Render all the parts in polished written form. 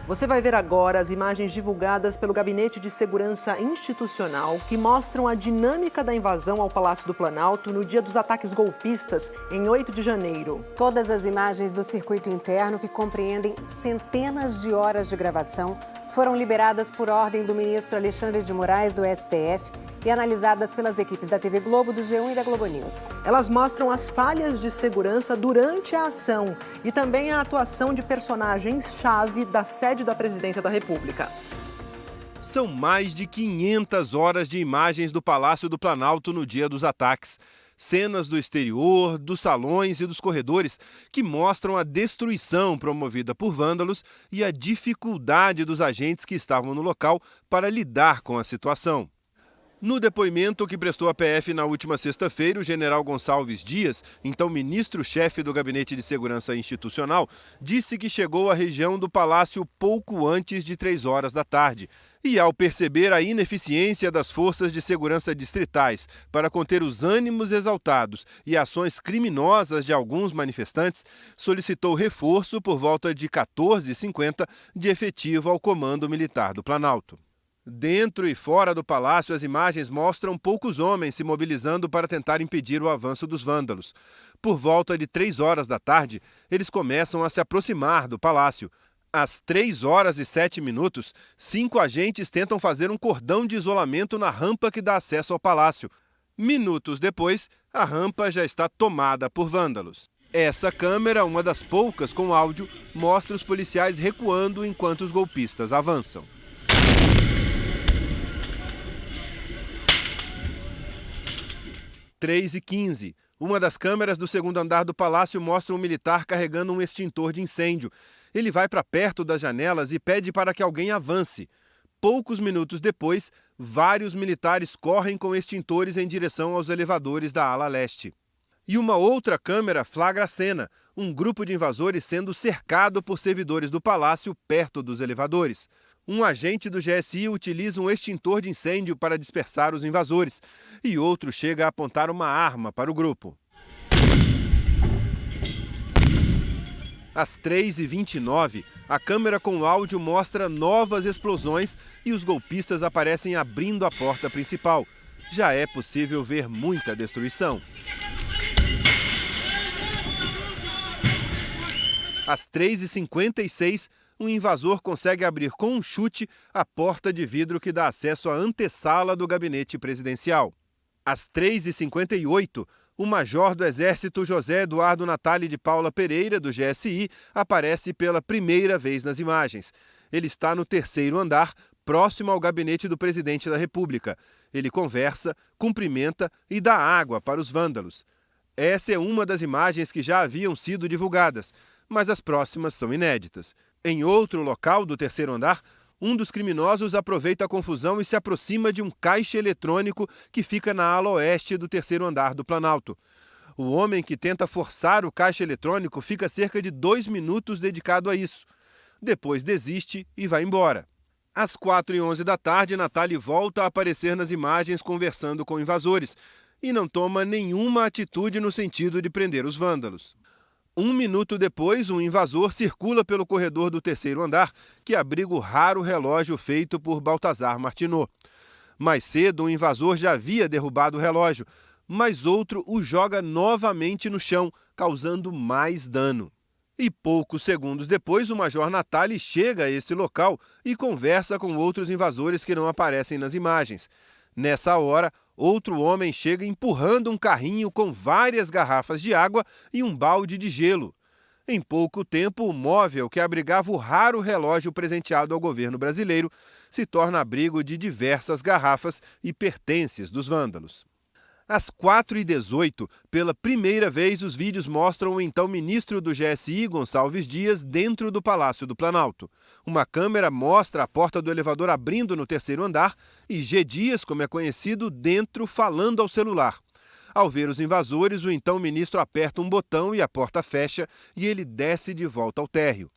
Você vai ver agora as imagens divulgadas pelo Gabinete de Segurança Institucional que mostram a dinâmica da invasão ao Palácio do Planalto no dia dos ataques golpistas, em 8 de janeiro. Todas as imagens do circuito interno, que compreendem centenas de horas de gravação, foram liberadas por ordem do ministro Alexandre de Moraes, do STF, e analisadas pelas equipes da TV Globo, do G1 e da Globo News. Elas mostram as falhas de segurança durante a ação e também a atuação de personagens-chave da sede da Presidência da República. São mais de 500 horas de imagens do Palácio do Planalto no dia dos ataques. Cenas do exterior, dos salões e dos corredores que mostram a destruição promovida por vândalos e a dificuldade dos agentes que estavam no local para lidar com a situação. No depoimento que prestou à PF na última sexta-feira, o general Gonçalves Dias, então ministro-chefe do Gabinete de Segurança Institucional, disse que chegou à região do Palácio pouco antes de 3 horas da tarde. E ao perceber a ineficiência das forças de segurança distritais para conter os ânimos exaltados e ações criminosas de alguns manifestantes, solicitou reforço por volta de 14h50 de efetivo ao Comando Militar do Planalto. Dentro e fora do palácio, as imagens mostram poucos homens se mobilizando para tentar impedir o avanço dos vândalos. Por volta de 3 horas da tarde, eles começam a se aproximar do palácio. Às 3h07, 5 agentes tentam fazer um cordão de isolamento na rampa que dá acesso ao palácio. Minutos depois, a rampa já está tomada por vândalos. Essa câmera, uma das poucas com áudio, mostra os policiais recuando enquanto os golpistas avançam. 3h15. Uma das câmeras do segundo andar do palácio mostra um militar carregando um extintor de incêndio. Ele vai para perto das janelas e pede para que alguém avance. Poucos minutos depois, vários militares correm com extintores em direção aos elevadores da ala leste. E uma outra câmera flagra a cena, um grupo de invasores sendo cercado por servidores do palácio perto dos elevadores. Um agente do GSI utiliza um extintor de incêndio para dispersar os invasores e outro chega a apontar uma arma para o grupo. Às 3h29, a câmera com áudio mostra novas explosões e os golpistas aparecem abrindo a porta principal. Já é possível ver muita destruição. Às 3h56, um invasor consegue abrir com um chute a porta de vidro que dá acesso à antessala do gabinete presidencial. Às 3h58, o major do Exército José Eduardo Natali de Paula Pereira, do GSI, aparece pela primeira vez nas imagens. Ele está no 3º andar, próximo ao gabinete do presidente da República. Ele conversa, cumprimenta e dá água para os vândalos. Essa é uma das imagens que já haviam sido divulgadas, mas as próximas são inéditas. Em outro local do 3º andar, um dos criminosos aproveita a confusão e se aproxima de um caixa eletrônico que fica na ala oeste do 3º andar do Planalto. O homem que tenta forçar o caixa eletrônico fica cerca de 2 minutos dedicado a isso. Depois desiste e vai embora. Às 4h11 da tarde, Natali volta a aparecer nas imagens conversando com invasores e não toma nenhuma atitude no sentido de prender os vândalos. 1 minuto depois, um invasor circula pelo corredor do 3º andar, que abriga o raro relógio feito por Baltazar Martinot. Mais cedo, um invasor já havia derrubado o relógio, mas outro o joga novamente no chão, causando mais dano. E poucos segundos depois, o major Natali chega a esse local e conversa com outros invasores que não aparecem nas imagens. Nessa hora, outro homem chega empurrando um carrinho com várias garrafas de água e um balde de gelo. Em pouco tempo, o móvel que abrigava o raro relógio presenteado ao governo brasileiro se torna abrigo de diversas garrafas e pertences dos vândalos. Às 4h18, pela primeira vez, os vídeos mostram o então ministro do GSI, Gonçalves Dias, dentro do Palácio do Planalto. Uma câmera mostra a porta do elevador abrindo no 3º andar e G. Dias, como é conhecido, dentro falando ao celular. Ao ver os invasores, o então ministro aperta um botão e a porta fecha e ele desce de volta ao térreo.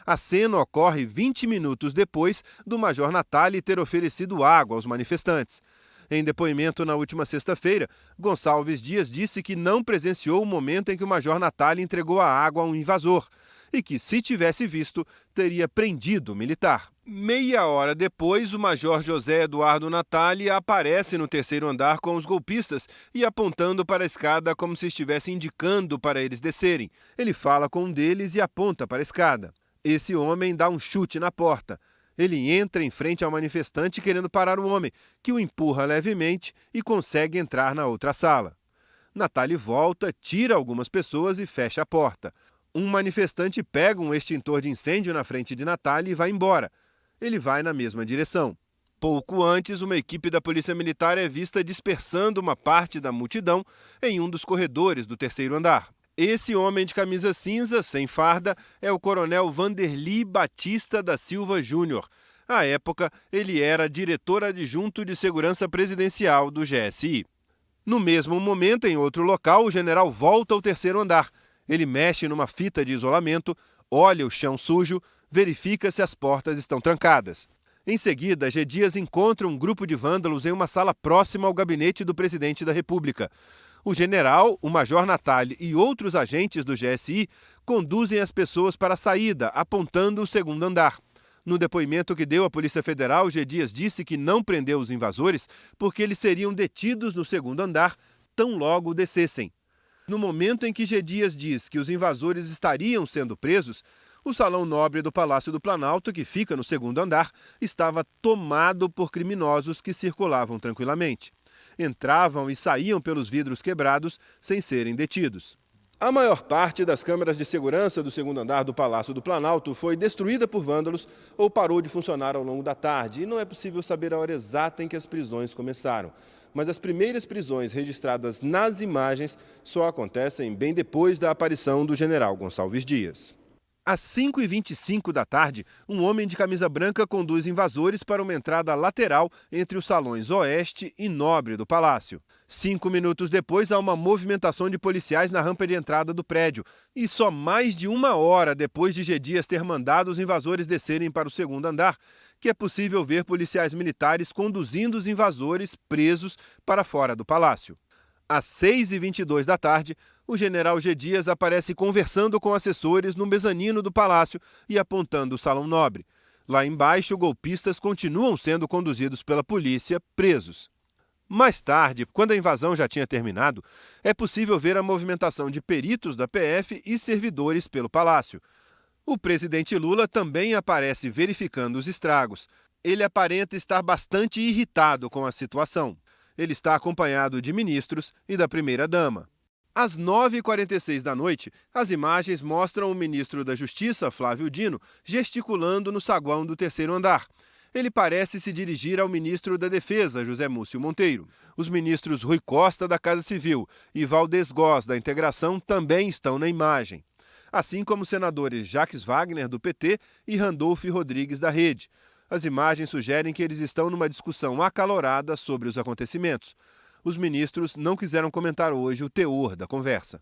A cena ocorre 20 minutos depois do major Natali ter oferecido água aos manifestantes. Em depoimento na última sexta-feira, Gonçalves Dias disse que não presenciou o momento em que o major Natali entregou a água a um invasor. e que, se tivesse visto, teria prendido o militar. Meia hora depois, o major José Eduardo Natali aparece no terceiro andar com os golpistas e apontando para a escada como se estivesse indicando para eles descerem. Ele fala com um deles e aponta para a escada. Esse homem dá um chute na porta. Ele entra em frente ao manifestante querendo parar o homem, que o empurra levemente e consegue entrar na outra sala. Natali volta, tira algumas pessoas e fecha a porta. Um manifestante pega um extintor de incêndio na frente de Natali e vai embora. Ele vai na mesma direção. Pouco antes, uma equipe da Polícia Militar é vista dispersando uma parte da multidão em um dos corredores do terceiro andar. Esse homem de camisa cinza, sem farda, é o coronel Vanderly Batista da Silva Júnior. À época, ele era diretor adjunto de segurança presidencial do GSI. No mesmo momento, em outro local, o general volta ao terceiro andar. Ele mexe numa fita de isolamento, olha o chão sujo, verifica se as portas estão trancadas. Em seguida, G. Dias encontra um grupo de vândalos em uma sala próxima ao gabinete do presidente da República. O general, o major Natali e outros agentes do GSI conduzem as pessoas para a saída, apontando o segundo andar. No depoimento que deu à Polícia Federal, G. Dias disse que não prendeu os invasores porque eles seriam detidos no segundo andar tão logo descessem. No momento em que G. Dias diz que os invasores estariam sendo presos, o Salão Nobre do Palácio do Planalto, que fica no segundo andar, estava tomado por criminosos que circulavam tranquilamente. Entravam e saíam pelos vidros quebrados sem serem detidos. A maior parte das câmeras de segurança do segundo andar do Palácio do Planalto foi destruída por vândalos ou parou de funcionar ao longo da tarde, e não é possível saber a hora exata em que as prisões começaram. Mas as primeiras prisões registradas nas imagens só acontecem bem depois da aparição do general Gonçalves Dias. Às 5h25 da tarde, um homem de camisa branca conduz invasores para uma entrada lateral entre os salões Oeste e Nobre do Palácio. 5 minutos depois, há uma movimentação de policiais na rampa de entrada do prédio. E só mais de uma hora depois de G. Dias ter mandado os invasores descerem para o segundo andar, que é possível ver policiais militares conduzindo os invasores presos para fora do palácio. Às 6h22 da tarde, o general G. Dias aparece conversando com assessores no mezanino do palácio e apontando o Salão Nobre. Lá embaixo, golpistas continuam sendo conduzidos pela polícia, presos. Mais tarde, quando a invasão já tinha terminado, é possível ver a movimentação de peritos da PF e servidores pelo palácio. O presidente Lula também aparece verificando os estragos. Ele aparenta estar bastante irritado com a situação. Ele está acompanhado de ministros e da primeira-dama. Às 9h46 da noite, as imagens mostram o ministro da Justiça, Flávio Dino, gesticulando no saguão do terceiro andar. Ele parece se dirigir ao ministro da Defesa, José Múcio Monteiro. Os ministros Rui Costa, da Casa Civil, e Valdez Góes, da Integração, também estão na imagem. Assim como os senadores Jacques Wagner, do PT, e Randolph Rodrigues, da Rede. As imagens sugerem que eles estão numa discussão acalorada sobre os acontecimentos. Os ministros não quiseram comentar hoje o teor da conversa.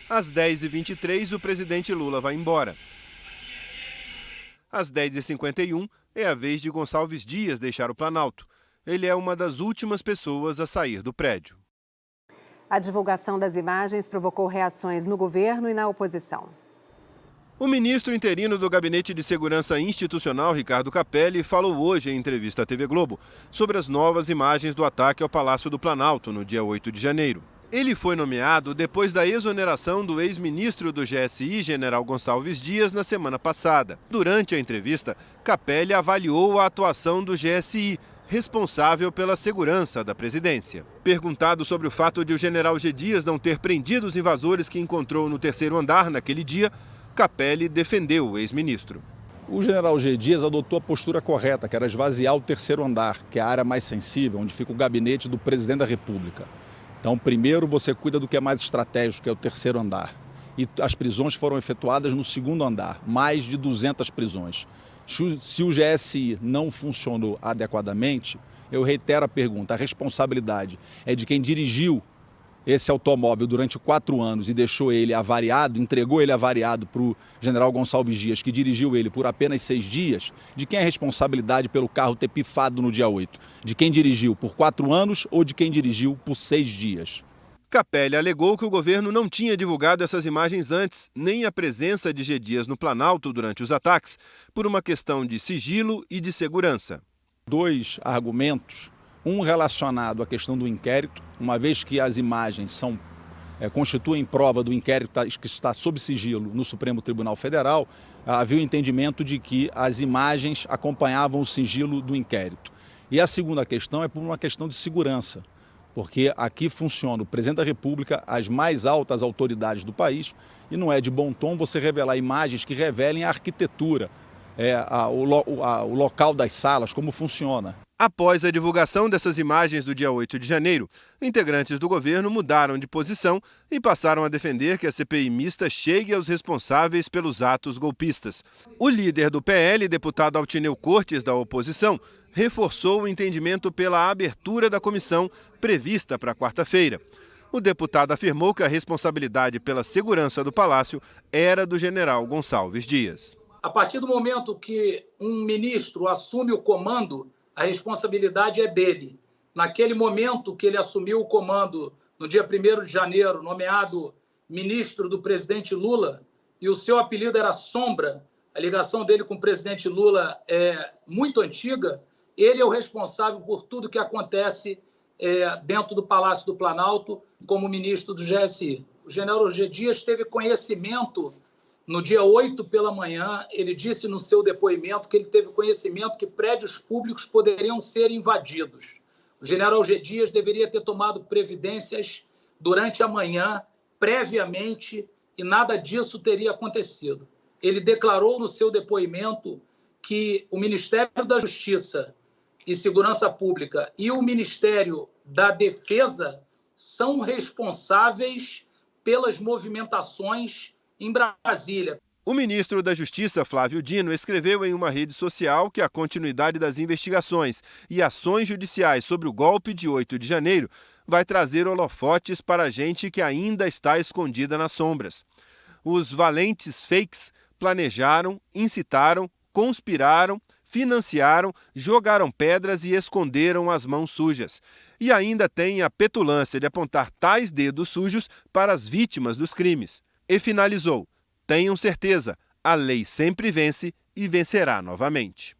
Às 10h23, o presidente Lula vai embora. Às 10h51, é a vez de Gonçalves Dias deixar o Planalto. Ele é uma das últimas pessoas a sair do prédio. A divulgação das imagens provocou reações no governo e na oposição. O ministro interino do Gabinete de Segurança Institucional, Ricardo Capelli, falou hoje em entrevista à TV Globo sobre as novas imagens do ataque ao Palácio do Planalto no dia 8 de janeiro. Ele foi nomeado depois da exoneração do ex-ministro do GSI, general Gonçalves Dias, na semana passada. Durante a entrevista, Capelli avaliou a atuação do GSI, responsável pela segurança da presidência. Perguntado sobre o fato de o general G. Dias não ter prendido os invasores que encontrou no terceiro andar naquele dia, Capelli defendeu o ex-ministro. O general G. Dias adotou a postura correta, que era esvaziar o terceiro andar, que é a área mais sensível, onde fica o gabinete do presidente da República. Então, primeiro você cuida do que é mais estratégico, que é o terceiro andar. E as prisões foram efetuadas no segundo andar, mais de 200 prisões. Se o GSI não funcionou adequadamente, eu reitero a pergunta, a responsabilidade é de quem dirigiu esse automóvel durante 4 anos e deixou ele avariado, entregou ele avariado para o general Gonçalves Dias, que dirigiu ele por apenas 6 dias, de quem é a responsabilidade pelo carro ter pifado no dia 8? De quem dirigiu por 4 anos ou de quem dirigiu por 6 dias? Capelli alegou que o governo não tinha divulgado essas imagens antes, nem a presença de G. Dias no Planalto durante os ataques, por uma questão de sigilo e de segurança. 2 argumentos, um relacionado à questão do inquérito, uma vez que as imagens constituem prova do inquérito que está sob sigilo no Supremo Tribunal Federal, havia o entendimento de que as imagens acompanhavam o sigilo do inquérito. E a segunda questão é por uma questão de segurança, porque aqui funciona o presidente da República, as mais altas autoridades do país, e não é de bom tom você revelar imagens que revelem a arquitetura, o local das salas, como funciona. Após a divulgação dessas imagens do dia 8 de janeiro, integrantes do governo mudaram de posição e passaram a defender que a CPI mista chegue aos responsáveis pelos atos golpistas. O líder do PL, deputado Altineu Cortes, da oposição, reforçou o entendimento pela abertura da comissão prevista para quarta-feira. O deputado afirmou que a responsabilidade pela segurança do Palácio era do general Gonçalves Dias. A partir do momento que um ministro assume o comando, a responsabilidade é dele. Naquele momento que ele assumiu o comando, no dia 1º de janeiro, nomeado ministro do presidente Lula, e o seu apelido era Sombra, a ligação dele com o presidente Lula é muito antiga, ele é o responsável por tudo que acontece dentro do Palácio do Planalto como ministro do GSI. O general G. Dias teve conhecimento, no dia 8 pela manhã, ele disse no seu depoimento que ele teve conhecimento que prédios públicos poderiam ser invadidos. O general G. Dias deveria ter tomado previdências durante a manhã, previamente, e nada disso teria acontecido. Ele declarou no seu depoimento que o Ministério da Justiça e Segurança Pública e o Ministério da Defesa são responsáveis pelas movimentações em Brasília. O ministro da Justiça, Flávio Dino, escreveu em uma rede social que a continuidade das investigações e ações judiciais sobre o golpe de 8 de janeiro vai trazer holofotes para a gente que ainda está escondida nas sombras. Os valentes fakes planejaram, incitaram, conspiraram, financiaram, jogaram pedras e esconderam as mãos sujas. E ainda têm a petulância de apontar tais dedos sujos para as vítimas dos crimes. E finalizou: tenham certeza, a lei sempre vence e vencerá novamente.